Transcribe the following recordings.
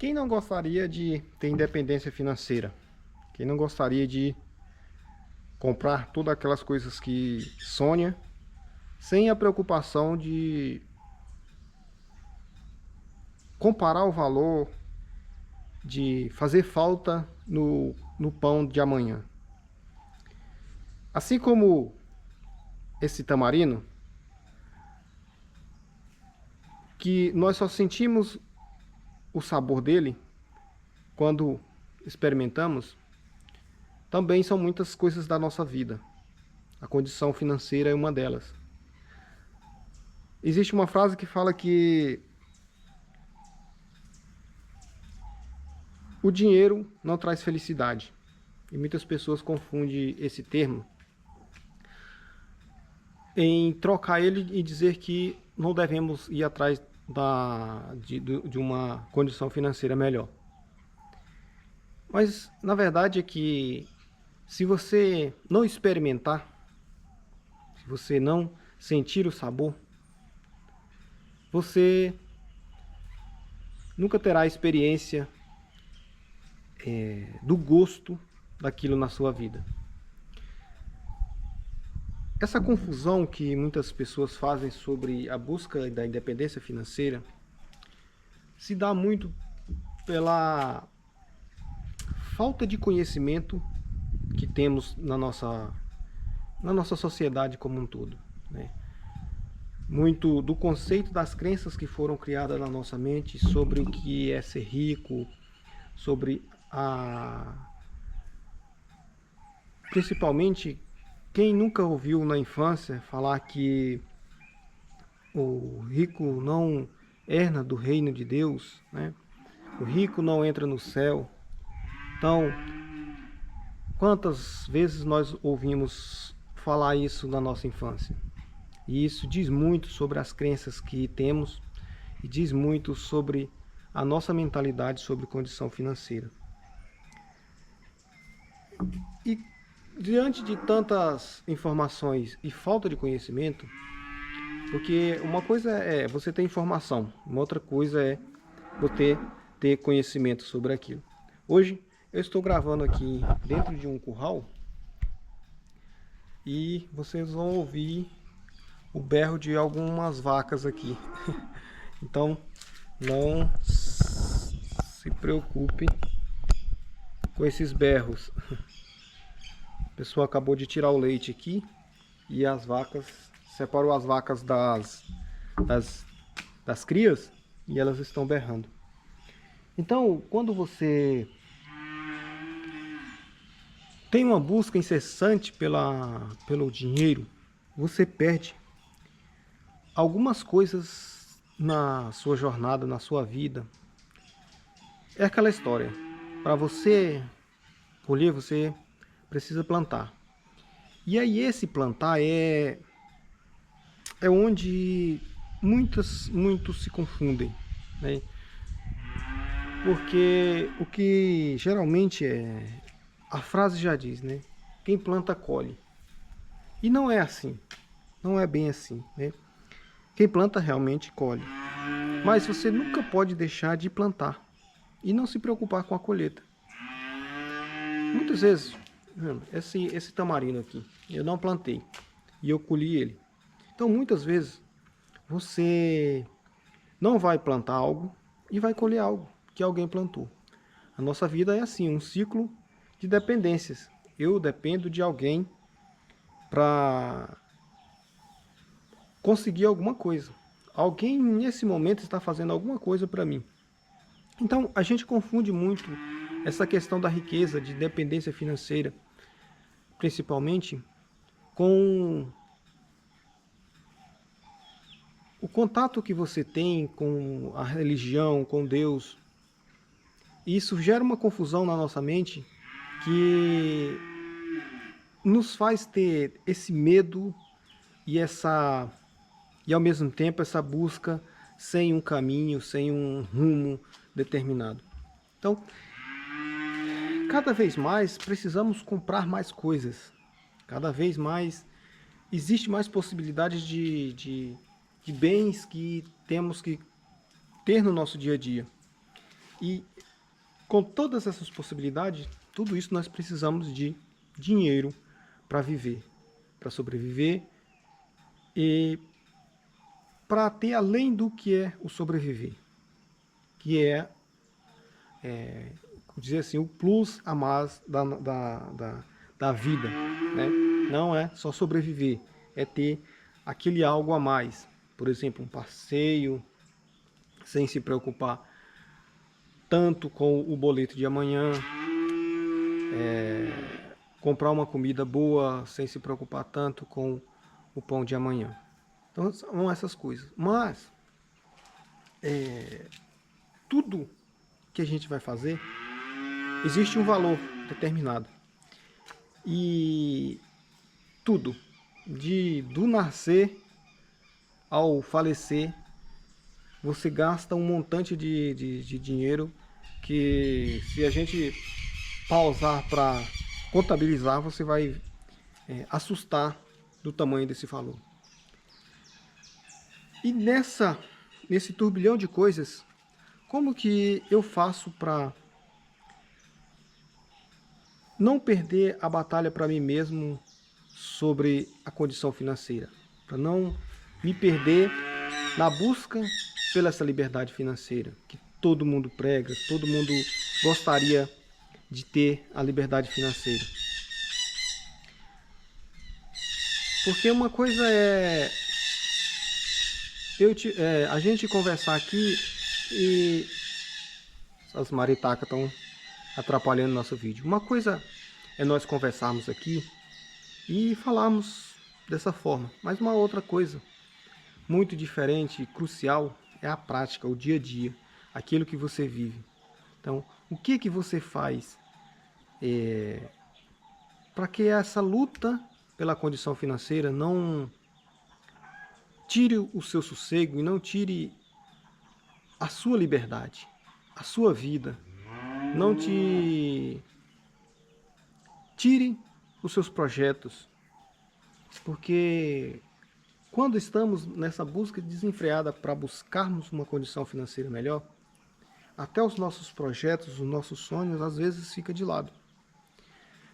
Quem não gostaria de ter independência financeira? Quem não gostaria de comprar todas aquelas coisas que sonha, sem a preocupação de comparar o valor, de fazer falta no pão de amanhã? Assim como esse tamarino, que nós só sentimos o sabor dele quando experimentamos, também são muitas coisas da nossa vida. A condição financeira é uma delas. Existe uma frase que fala que o dinheiro não traz felicidade. E muitas pessoas confundem esse termo em trocar ele e dizer que não devemos ir atrás de uma condição financeira melhor. Mas na verdade é que se você não experimentar, se você não sentir o sabor, você nunca terá a experiência do gosto daquilo na sua vida. Essa confusão que muitas pessoas fazem sobre a busca da independência financeira se dá muito pela falta de conhecimento que temos na nossa sociedade como um todo, né? Muito do conceito das crenças que foram criadas na nossa mente sobre o que é ser rico, sobre principalmente quem nunca ouviu na infância falar que o rico não herda do reino de Deus, né? O rico não entra no céu. Então, quantas vezes nós ouvimos falar isso na nossa infância? E isso diz muito sobre as crenças que temos e diz muito sobre a nossa mentalidade sobre condição financeira. E diante de tantas informações e falta de conhecimento, porque uma coisa é você ter informação, uma outra coisa é você ter conhecimento sobre aquilo. Hoje eu estou gravando aqui dentro de um curral e vocês vão ouvir o berro de algumas vacas aqui. Então não se preocupe com esses berros. A pessoa acabou de tirar o leite aqui e as vacas, separou as vacas das crias e elas estão berrando. Então, quando você tem uma busca incessante pelo dinheiro, você perde algumas coisas na sua jornada, na sua vida. É aquela história, para você colher, você precisa plantar. E aí esse plantar é onde muitos se confundem, né? Porque o que geralmente a frase já diz, né? Quem planta colhe. E não é assim, não é bem assim, né? Quem planta realmente colhe. Mas você nunca pode deixar de plantar e não se preocupar com a colheita. Muitas vezes, esse tamarino aqui, eu não plantei e eu colhi ele. Então muitas vezes você não vai plantar algo e vai colher algo que alguém plantou. A nossa vida é assim, um ciclo de dependências. Eu dependo de alguém para conseguir alguma coisa. Alguém nesse momento está fazendo alguma coisa para mim. Então a gente confunde muito essa questão da riqueza, de dependência financeira, principalmente com o contato que você tem com a religião, com Deus. E isso gera uma confusão na nossa mente que nos faz ter esse medo e ao mesmo tempo essa busca sem um caminho, sem um rumo determinado. Então, cada vez mais precisamos comprar mais coisas. Cada vez mais existe mais possibilidades de bens que temos que ter no nosso dia a dia. E com todas essas possibilidades, tudo isso nós precisamos de dinheiro para viver, para sobreviver e para ter além do que é o sobreviver, que dizer assim, o plus a mais da vida, né? Não é só sobreviver, é ter aquele algo a mais. Por exemplo, um passeio, sem se preocupar tanto com o boleto de amanhã, comprar uma comida boa, sem se preocupar tanto com o pão de amanhã. Então são essas coisas. Mas tudo que a gente vai fazer, existe um valor determinado. E tudo, do nascer ao falecer, você gasta um montante de dinheiro que, se a gente pausar para contabilizar, você vai assustar do tamanho desse valor. E nesse turbilhão de coisas, como que eu faço para não perder a batalha para mim mesmo sobre a condição financeira? Para não me perder na busca pela essa liberdade financeira, que todo mundo prega, todo mundo gostaria de ter a liberdade financeira. Porque uma coisa é a gente conversar aqui e as maritacas estão atrapalhando nosso vídeo. Uma coisa é nós conversarmos aqui e falarmos dessa forma, mas uma outra coisa muito diferente e crucial é a prática, o dia a dia, aquilo que você vive. Então, o que você faz para que essa luta pela condição financeira não tire o seu sossego e não tire a sua liberdade, a sua vida, não te tire os seus projetos, porque quando estamos nessa busca desenfreada para buscarmos uma condição financeira melhor, até os nossos projetos, os nossos sonhos, às vezes fica de lado.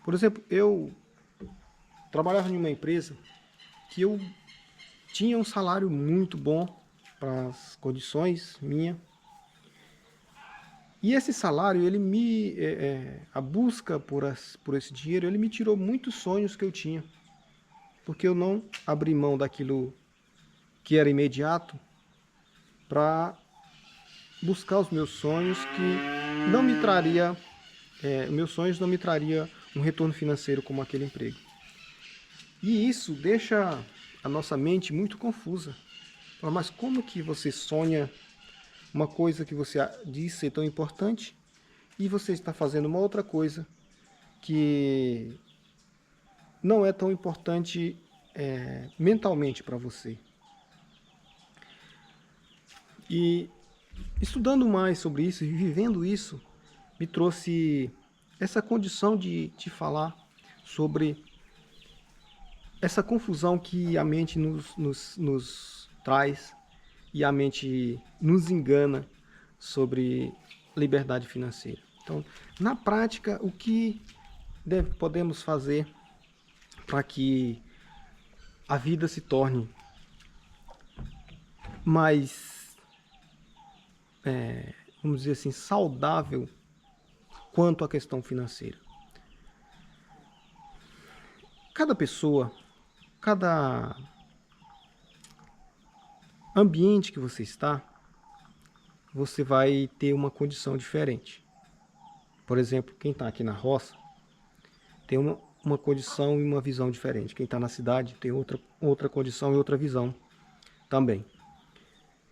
Por exemplo, eu trabalhava em uma empresa que eu tinha um salário muito bom para as condições minhas. E esse salário, a busca por esse dinheiro, ele me tirou muitos sonhos que eu tinha. Porque eu não abri mão daquilo que era imediato para buscar os meus sonhos que não me traria, meus sonhos não me traria um retorno financeiro como aquele emprego. E isso deixa a nossa mente muito confusa. Mas como que você sonha uma coisa que você diz ser tão importante e você está fazendo uma outra coisa que não é tão importante mentalmente para você? E estudando mais sobre isso e vivendo isso, me trouxe essa condição de te falar sobre essa confusão que a mente nos traz e a mente nos engana sobre liberdade financeira. Então, na prática, o que podemos fazer para que a vida se torne mais, vamos dizer assim, saudável quanto à questão financeira? Cada pessoa, cada ambiente que você está, você vai ter uma condição diferente. Por exemplo, quem está aqui na roça tem uma condição e uma visão diferente. Quem está na cidade tem outra condição e outra visão também.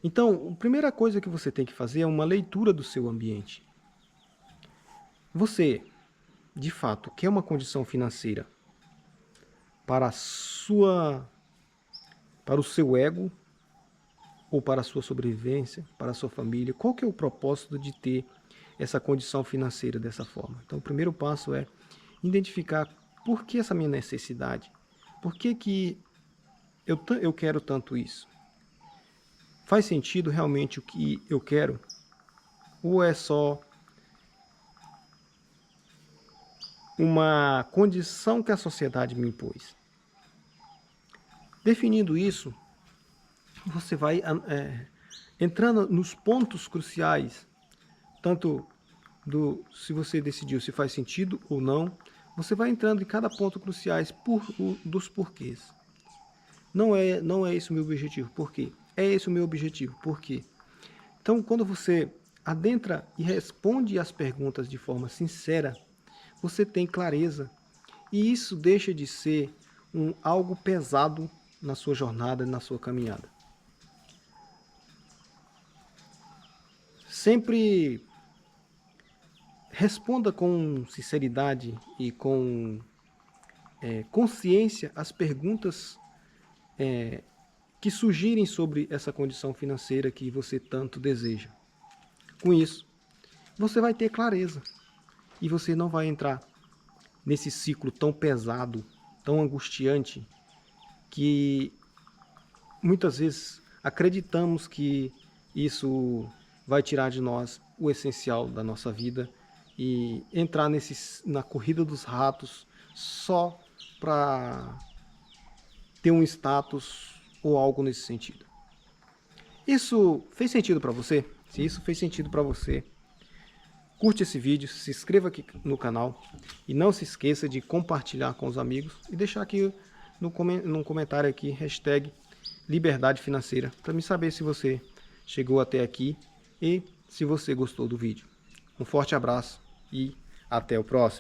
Então, a primeira coisa que você tem que fazer é uma leitura do seu ambiente. Você, de fato, quer uma condição financeira para o seu ego ou para a sua sobrevivência, para a sua família? Qual que é o propósito de ter essa condição financeira dessa forma? Então, o primeiro passo é identificar por que essa minha necessidade, por que eu quero tanto isso. Faz sentido realmente o que eu quero? ou é só uma condição que a sociedade me impôs? Definindo isso, você vai entrando nos pontos cruciais, tanto se você decidiu se faz sentido ou não, você vai entrando em cada ponto cruciais dos porquês. Não é esse o meu objetivo. Por quê? É esse o meu objetivo. Por quê? Então, quando você adentra e responde as perguntas de forma sincera, você tem clareza. E isso deixa de ser algo pesado na sua jornada, na sua caminhada. Sempre responda com sinceridade e com consciência as perguntas que surgirem sobre essa condição financeira que você tanto deseja. Com isso, você vai ter clareza e você não vai entrar nesse ciclo tão pesado, tão angustiante, que muitas vezes acreditamos que isso vai tirar de nós o essencial da nossa vida e entrar na corrida dos ratos só para ter um status ou algo nesse sentido. Isso fez sentido para você? Se isso fez sentido para você, curte esse vídeo, se inscreva aqui no canal e não se esqueça de compartilhar com os amigos e deixar aqui no comentário aqui hashtag liberdade financeira para me saber se você chegou até aqui e se você gostou do vídeo. Um forte abraço e até o próximo.